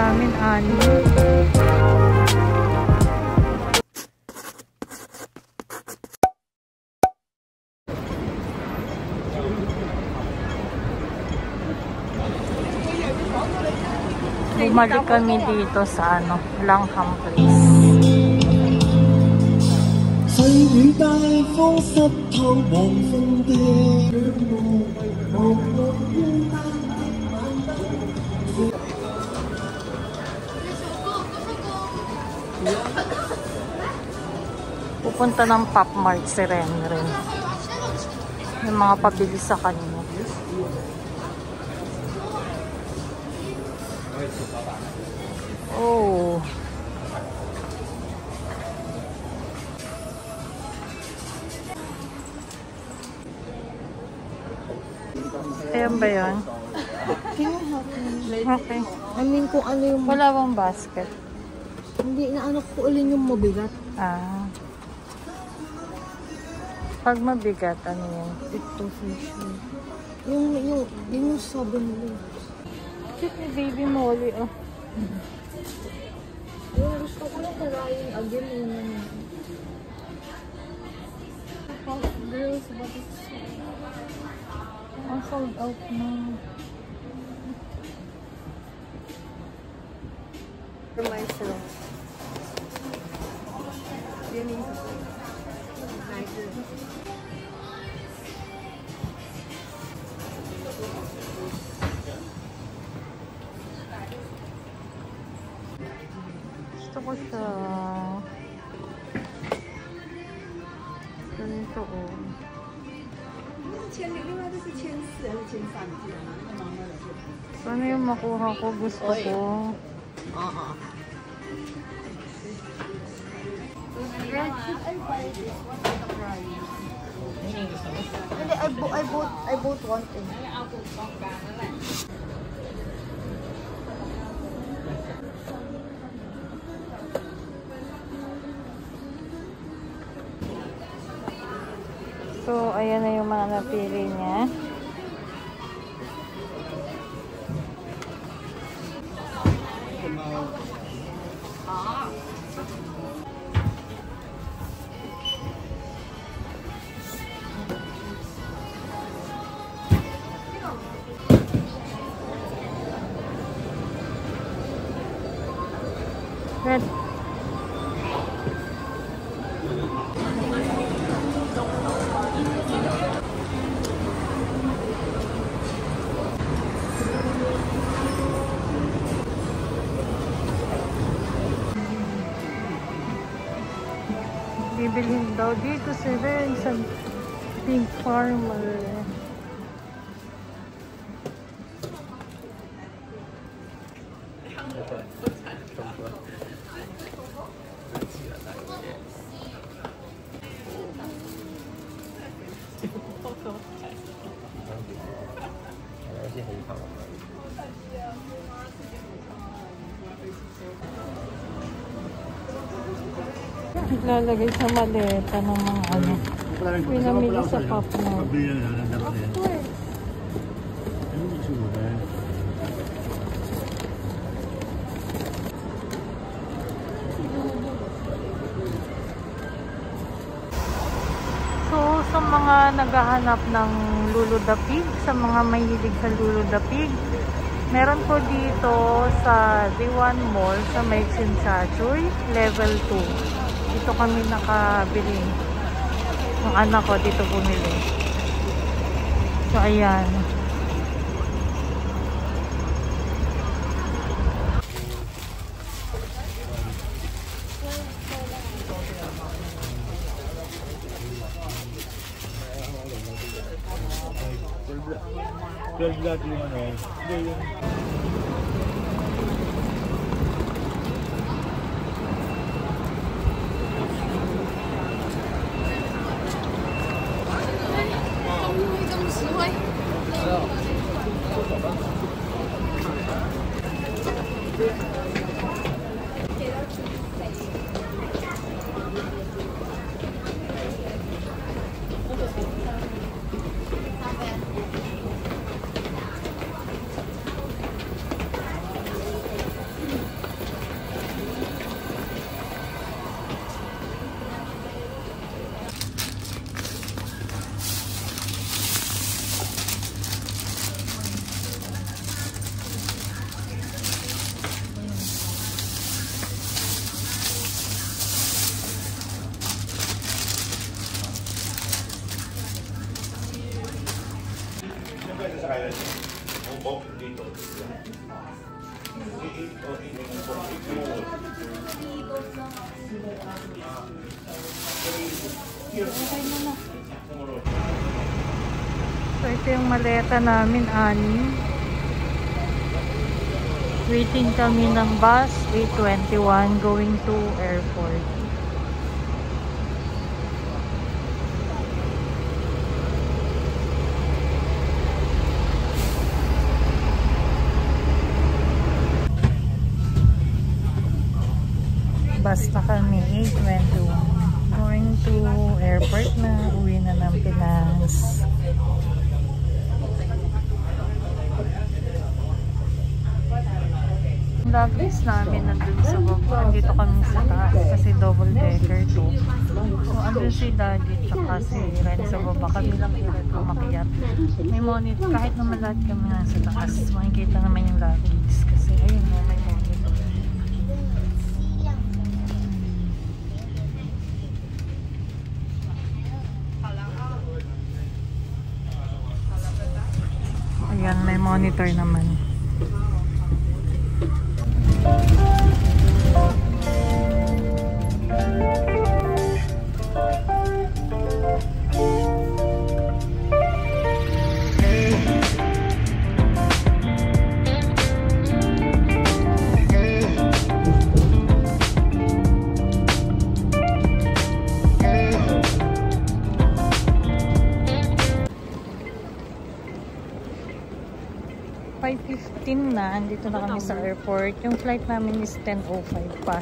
namin, 6. Bumalik kami dito sa Langham Place. Pupunta ng Pop Mart si Renren. Yung mga pabili sa kanya. Oh. Ayan ba yun? Okay. I mean, kung ano yung... Wala bang basket? Hindi, inaano ko ulit yung mabigat. Ah. Pag mabigat, ano yun? Ito, fish. Yung sabi nila. Cute ni Baby Molly, oh. Yung gusto ko lang karayin again yun. Girls, but it's... Ang sold out na. For myself. Yun yung gusto ko siya. Ganito, oh. Sana yung makuha ko, gusto ko. I bought one thing. So, ayan na yung mga napili niya. Red. Bibilhin daw dito si Ren sa Pink Farmer. Lalagay sa maleta ng mga ano. Pinamili sa Pop Mart. So, sa mga naghahanap ng luludapig, sa mga mahilig sa luludapig, meron po dito sa D1 Mall sa May Chinchachoy, level 2. Dito kami nakabili. Yung anak ko dito bumili. So, ayan. So ito yung maleta namin, ani. Waiting kami ng bus 8:21 going to airport. Basta kami 8:21 going to airport na, uwi na ng Pinas. Luggage namin nandun sa baba. Dito kami sa taas kasi double decker to. So andun si Daddy tsaka si Ren sa baba. Kami lang yung umakyat. May monitor. Kahit naman lahat kami nasa taas, makikita naman yung luggage. Kasi ayun mo, may monitor. Ayan, may monitor naman. Na, andito na kami sa airport. Yung flight namin is 10:05 pa.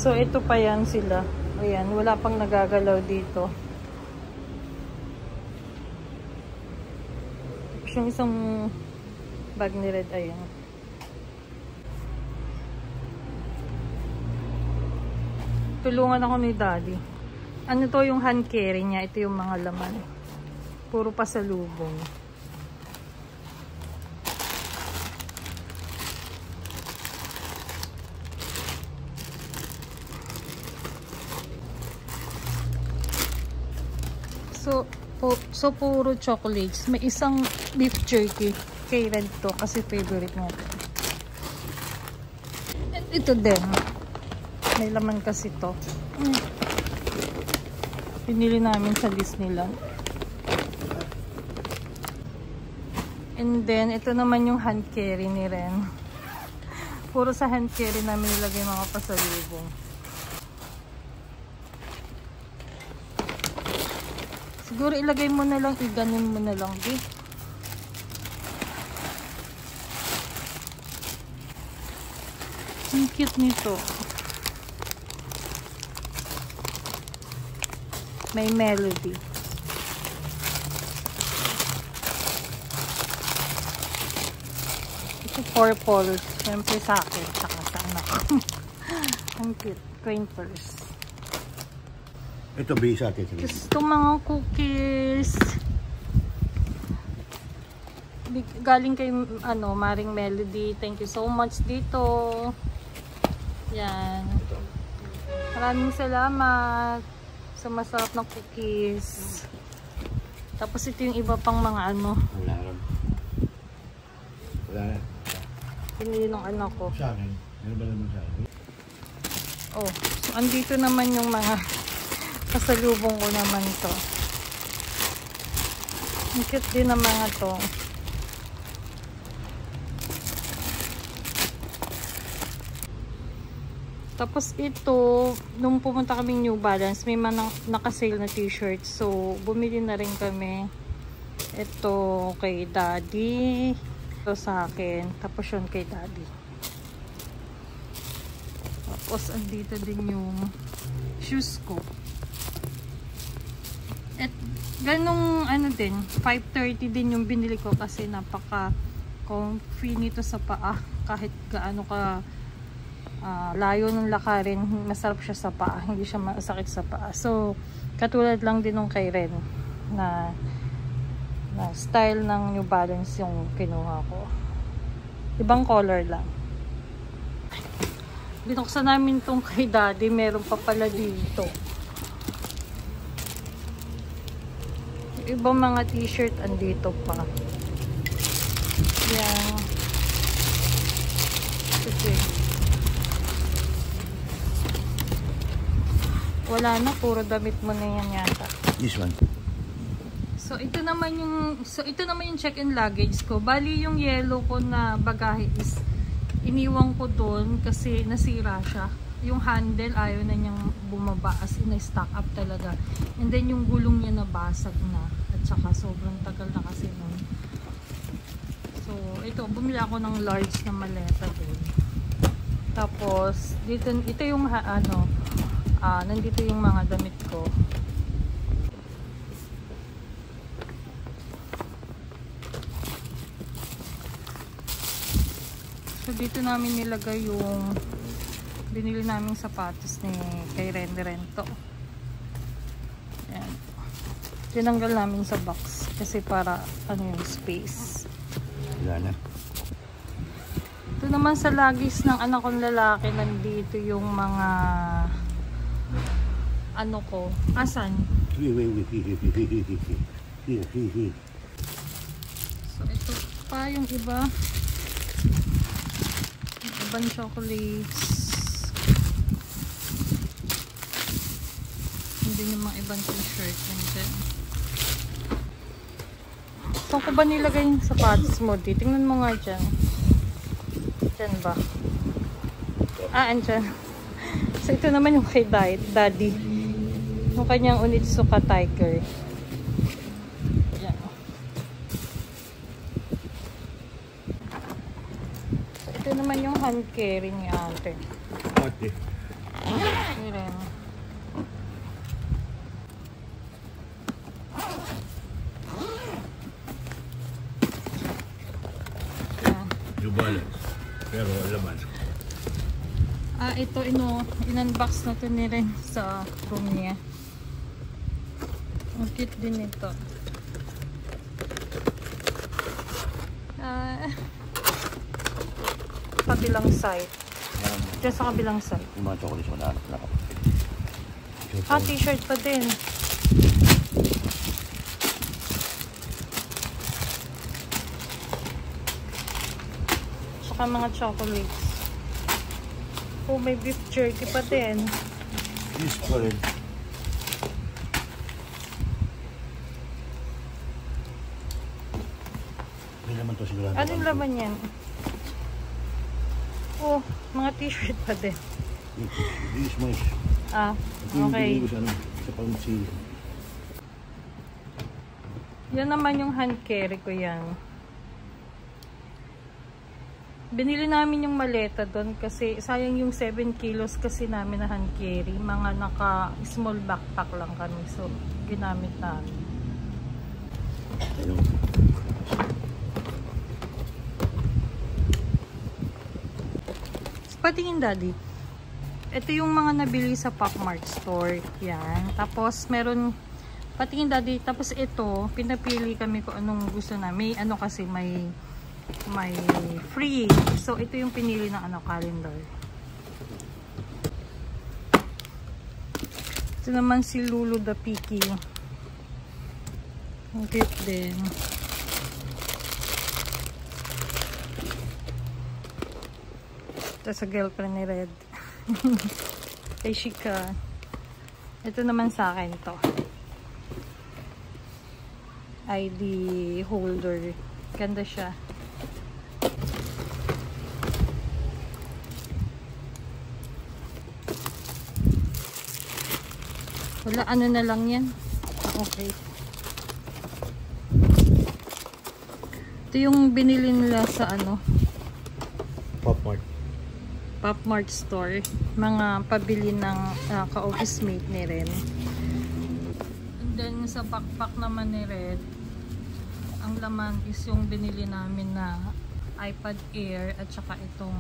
So, ito pa yan sila. Ayan, wala pang nagagalaw dito. Yung isang bag ni Red, ayan. Tulungan ako ni Daddy. Ano to yung hand carry niya? Ito yung mga laman. Puro pasalubong. So puro chocolates. May isang beef jerky kay Red to kasi favorite niya to. And ito din. May laman kasi to. Pinili namin sa list nila. And then, ito naman yung hand carry ni Ren. Puro sa hand carry namin nilagay mga pasalubong. Siguro ilagay mo na lang, iganin mo na lang, di. cute nito. May melody. Ito purple. Siyempre sa akin. Saka sa anak. Ang cute. Coin purse. Ito bisa atin. Gusto mga cookies. Galing kay Maring Melody. Thank you so much dito. Yan. Maraming salamat sa masarap na cookies. Tapos ito yung iba pang mga Wala rin. Wala rin. pinili ng anak ko. Sa akin. Ano ba naman sa akin? Oh, so andito naman yung mga kasalubong ko naman to. Ang cute din ng mga to. Tapos ito, nung pumunta kaming New Balance, may mga nakasale na t-shirt. So, bumili na rin kami. Ito kay Daddy. Ito sa akin. Tapos yun kay Daddy. Tapos andito din yung shoes ko. At ganong din, 530 din yung binili ko kasi napaka comfy nito sa paa. Kahit gaano ka layo ng lakarin, masarap siya sa paa, hindi siya masakit sa paa. So katulad lang din nung kay Ren na style ng New Balance yung kinuha ko, ibang color lang. Binuksan namin tong kay Daddy, meron pa pala dito ibang mga t-shirt, andito pa yan. Okay. Wala na, puro damit mo na yan yata. This one. So ito naman yung check-in luggage ko. Bali yung yellow ko na bagahe is iniwan ko doon kasi nasira siya. Yung handle ayaw na niyang bumaba, as in stock up talaga. And then yung gulong niya nabasag na. At saka sobrang tagal na kasi nun. So ito, bumili ako ng large na maleta doon. Tapos dito, ito yung nandito yung mga damit ko. So dito namin nilagay yung binili naming sapatos ni kay Rento. Ayan. Tinanggal namin sa box kasi para yung space. Wala na. Ito naman sa lagis ng anak kong lalaki, nandito yung mga ko. Asan? So ito pa yung iba. Yung ibang chocolates. Hindi yung mga ibang t-shirt. Saan ko ba nilagay yung sapatos mo? Tingnan mo nga dyan. Dyan ba? Andyan. So ito naman yung kay Daddy. Yung kanyang Onitsuka Tiger. Yan. So ito naman yung hand carry ni ate. Ate. Miren. New Balance. Pero laman. Ito in-unbox na to ni Ren sa room niya. Ang cute din ito. Kabilang side. Diyan sa kabilang side. Yung mga chocolates mo na anak. T-shirt pa din. Saka mga chocolates. Oh, may beef jerky pa din. This pa rin. May laman to sigurado. Ano yung laman yan? Oh, mga t-shirt pa din. This much. Okay. Sa pang-seal. Yan naman yung hand carry ko yan. Binili namin yung maleta doon kasi sayang yung 7 kilos kasi namin na hand carry. Mga naka small backpack lang kami. So, ginamit namin. Ayun. Patingin daddy. Ito yung mga nabili sa Pop-Mart store. Yan. Tapos meron, patingin daddy. Tapos ito, pinapili kami kung anong gusto na. May ano kasi, may free. So ito yung pinili ng ano, calendar. Ito naman si Lulu the Picky. Ang cute din. Ito sa girlfriend ni Red. Kay Shika. Ito naman sa akin to. ID holder. Ganda siya. Wala, ano na lang yan. Okay. Ito yung binili nila sa ano, Pop-Mart. Pop-Mart store. Mga pabili ng ka-office mate ni Ren. And then sa backpack naman ni Red, ang laman is yung binili namin na iPad Air at saka itong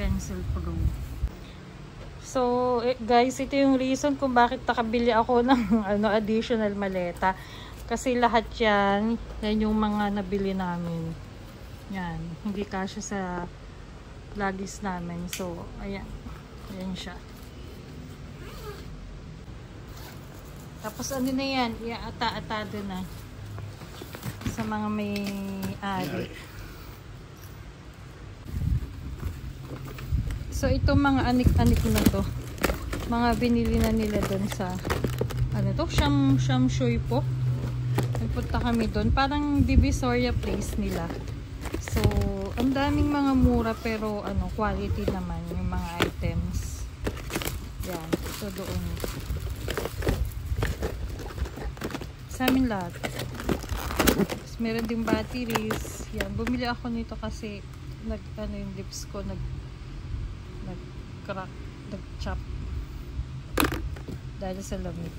Pencil Pro. So guys, ito yung reason kung bakit nakabili ako ng ano, additional maleta. Kasi lahat yan yung mga nabili namin. Yan, hindi kasya sa lagis namin. So, ayan. Ayan siya. Tapos ano na yan, iaata-atado na sa mga may ari. So, itong mga anik-anik na to, mga binili na nila doon sa ano to, Sham Shui po. Nagpunta kami doon. Parang Divisoria place nila. So, ang daming mga mura pero ano, quality naman yung mga items. Yan. Ito doon. Sa amin lahat. Tapos, meron din batteries. Yan. Bumili ako nito kasi ano yung lips ko nag-crack, nag-chop dahil sa lamig.